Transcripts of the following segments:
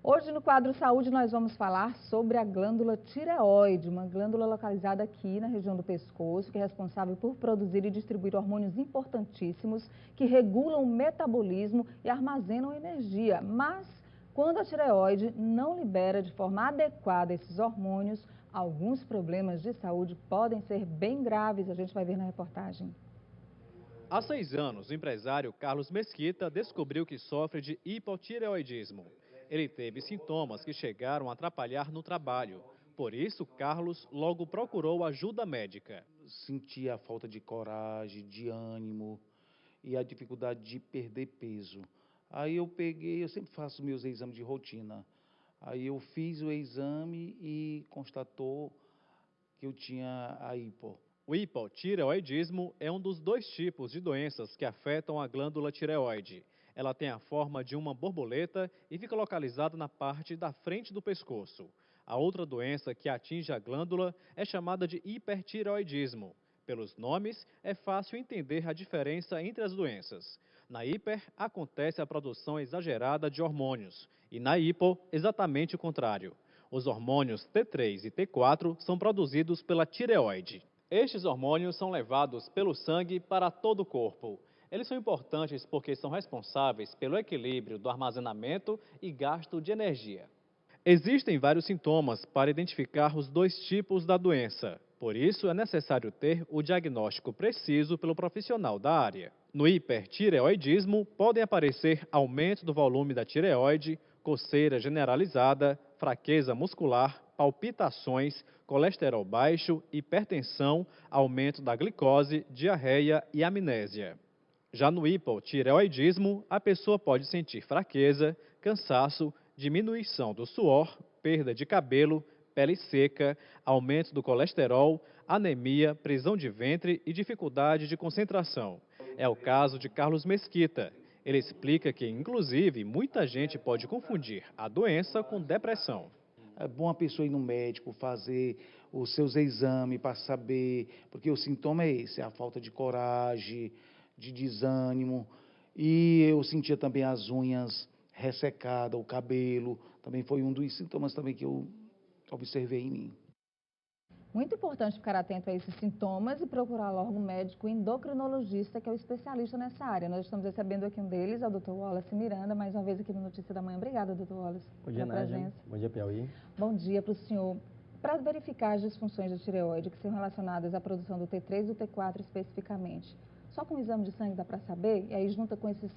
Hoje no quadro Saúde nós vamos falar sobre a glândula tireoide, uma glândula localizada aqui na região do pescoço, que é responsável por produzir e distribuir hormônios importantíssimos que regulam o metabolismo e armazenam energia. Mas quando a tireoide não libera de forma adequada esses hormônios, alguns problemas de saúde podem ser bem graves. A gente vai ver na reportagem. Há 6 anos, o empresário Carlos Mesquita descobriu que sofre de hipotireoidismo. Ele teve sintomas que chegaram a atrapalhar no trabalho. Por isso, Carlos logo procurou ajuda médica. Sentia a falta de coragem, de ânimo e a dificuldade de perder peso. Aí eu sempre faço meus exames de rotina. Aí eu fiz o exame e constatou que eu tinha a hipo. O hipotireoidismo é um dos 2 tipos de doenças que afetam a glândula tireoide. Ela tem a forma de uma borboleta e fica localizada na parte da frente do pescoço. A outra doença que atinge a glândula é chamada de hipertireoidismo. Pelos nomes, é fácil entender a diferença entre as doenças. Na hiper, acontece a produção exagerada de hormônios, e na hipo, exatamente o contrário. Os hormônios T3 e T4 são produzidos pela tireoide. Estes hormônios são levados pelo sangue para todo o corpo. Eles são importantes porque são responsáveis pelo equilíbrio do armazenamento e gasto de energia. Existem vários sintomas para identificar os 2 tipos da doença. Por isso, é necessário ter o diagnóstico preciso pelo profissional da área. No hipertireoidismo, podem aparecer aumento do volume da tireoide, coceira generalizada, fraqueza muscular, palpitações, colesterol baixo, hipertensão, aumento da glicose, diarreia e amnésia. Já no hipotireoidismo, a pessoa pode sentir fraqueza, cansaço, diminuição do suor, perda de cabelo, pele seca, aumento do colesterol, anemia, prisão de ventre e dificuldade de concentração. É o caso de Carlos Mesquita. Ele explica que, inclusive, muita gente pode confundir a doença com depressão. É bom a pessoa ir no médico, fazer os seus exames para saber, porque o sintoma é esse, é a falta de coragem, de desânimo. E eu sentia também as unhas ressecadas, o cabelo, também foi um dos sintomas também que eu observei em mim. Muito importante ficar atento a esses sintomas e procurar logo um médico endocrinologista, que é o especialista nessa área. Nós estamos recebendo aqui um deles, é o Dr. Wallace Miranda, mais uma vez aqui no Notícia da Manhã. Obrigada, Dr. Wallace, Bom dia, pela Nádia. presença. Bom dia, Piauí. Bom dia para o senhor. Para verificar as disfunções da tireoide que são relacionadas à produção do T3 e do T4 especificamente, só com o exame de sangue dá para saber? E aí junta com esses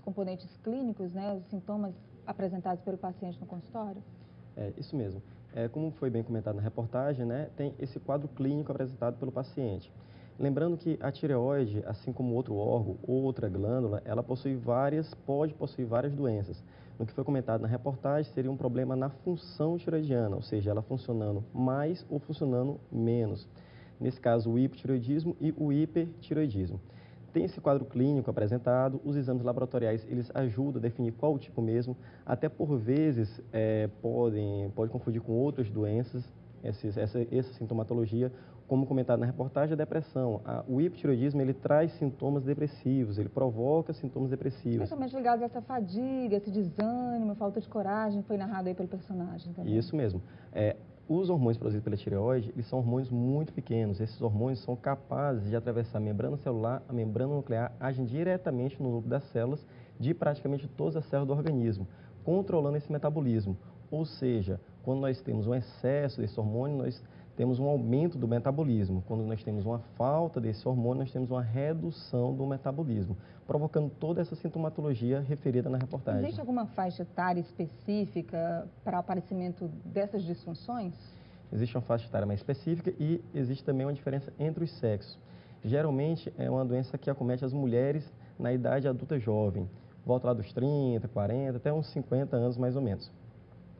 componentes clínicos, né, os sintomas apresentados pelo paciente no consultório? É, isso mesmo. Como foi bem comentado na reportagem, né, tem esse quadro clínico apresentado pelo paciente. Lembrando que a tireoide, assim como outro órgão ou outra glândula, ela pode possuir várias doenças. No que foi comentado na reportagem, seria um problema na função tireoidiana, ou seja, ela funcionando mais ou funcionando menos. Nesse caso, o hipotireoidismo e o hipertireoidismo. Tem esse quadro clínico apresentado, os exames laboratoriais eles ajudam a definir qual o tipo mesmo, até por vezes pode confundir com outras doenças, essa sintomatologia, como comentado na reportagem, a depressão. O hipotireoidismo ele traz sintomas depressivos, ele provoca sintomas depressivos. Principalmente ligados a essa fadiga, esse desânimo, falta de coragem, foi narrado aí pelo personagem também. Isso mesmo. Os hormônios produzidos pela tireoide, eles são hormônios muito pequenos. Esses hormônios são capazes de atravessar a membrana celular, a membrana nuclear, agem diretamente no núcleo das células de praticamente todas as células do organismo, controlando esse metabolismo. Ou seja, quando nós temos um excesso desse hormônio, nós temos um aumento do metabolismo. Quando nós temos uma falta desse hormônio, nós temos uma redução do metabolismo, provocando toda essa sintomatologia referida na reportagem. Existe alguma faixa etária específica para o aparecimento dessas disfunções? Existe uma faixa etária mais específica e existe também uma diferença entre os sexos. Geralmente é uma doença que acomete as mulheres na idade adulta jovem, volta lá dos 30, 40, até uns 50 anos mais ou menos.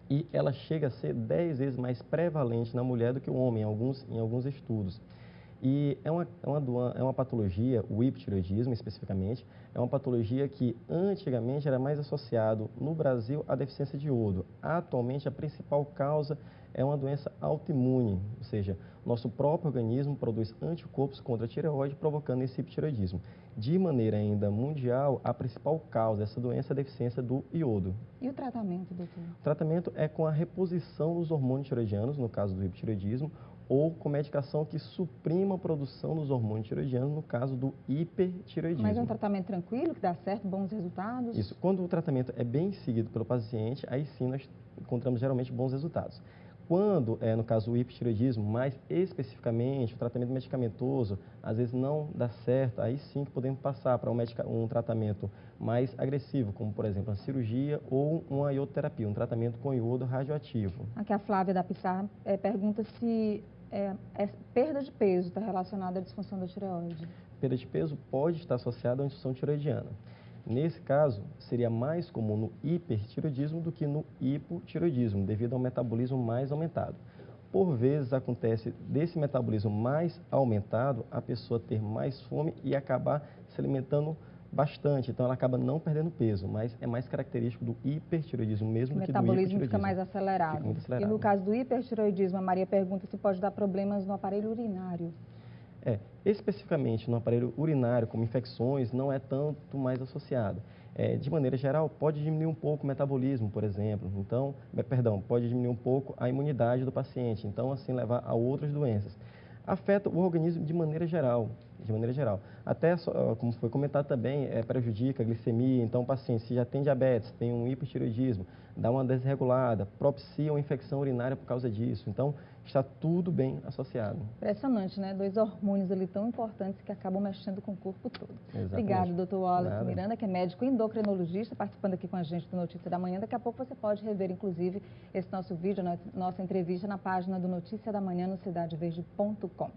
E ela chega a ser 10 vezes mais prevalente na mulher do que o homem, em alguns estudos. E é uma patologia, o hipotireoidismo especificamente, é uma patologia que antigamente era mais associado no Brasil à deficiência de iodo. Atualmente a principal causa é uma doença autoimune, ou seja, nosso próprio organismo produz anticorpos contra a tireoide, provocando esse hipotireoidismo. De maneira ainda mundial, a principal causa dessa doença é a deficiência do iodo. E o tratamento, doutor? O tratamento é com a reposição dos hormônios tireoidianos, no caso do hipotireoidismo, ou com medicação que suprima a produção dos hormônios tireoidianos, no caso do hipertireoidismo. Mas é um tratamento tranquilo, que dá certo, bons resultados? Isso. Quando o tratamento é bem seguido pelo paciente, aí sim nós encontramos geralmente bons resultados. Quando, no caso do hipertireoidismo, mais especificamente, o tratamento medicamentoso, às vezes não dá certo, aí sim que podemos passar para um tratamento mais agressivo, como, por exemplo, a cirurgia ou uma iodoterapia, um tratamento com iodo radioativo. Aqui a Flávia da Pissar pergunta se perda de peso está relacionada à disfunção da tireoide. Perda de peso pode estar associada à disfunção tireoidiana. Nesse caso, seria mais comum no hipertireoidismo do que no hipotireoidismo, devido ao metabolismo mais aumentado. Por vezes, acontece desse metabolismo mais aumentado, a pessoa ter mais fome e acabar se alimentando bastante. Então, ela acaba não perdendo peso, mas é mais característico do hipertireoidismo mesmo do que do hipotireoidismo. O metabolismo fica mais acelerado. Fica muito acelerado. E no caso do hipertireoidismo, a Maria pergunta se pode dar problemas no aparelho urinário. Especificamente no aparelho urinário, como infecções, não é tanto mais associado. De maneira geral, pode diminuir um pouco o metabolismo, por exemplo. Então, pode diminuir um pouco a imunidade do paciente. Então, assim, levar a outras doenças. Afeta o organismo de maneira geral. Até, como foi comentado também, prejudica a glicemia. Então, o paciente, se já tem diabetes, tem um hipertireoidismo, dá uma desregulada, propicia uma infecção urinária por causa disso. Então, está tudo bem associado. Impressionante, né? 2 hormônios ali tão importantes que acabam mexendo com o corpo todo. Exatamente. Obrigado, doutor Wallace Miranda, que é médico endocrinologista, participando aqui com a gente do Notícia da Manhã. Daqui a pouco você pode rever, inclusive, esse nosso vídeo, nossa entrevista na página do Notícia da Manhã no cidadeverde.com.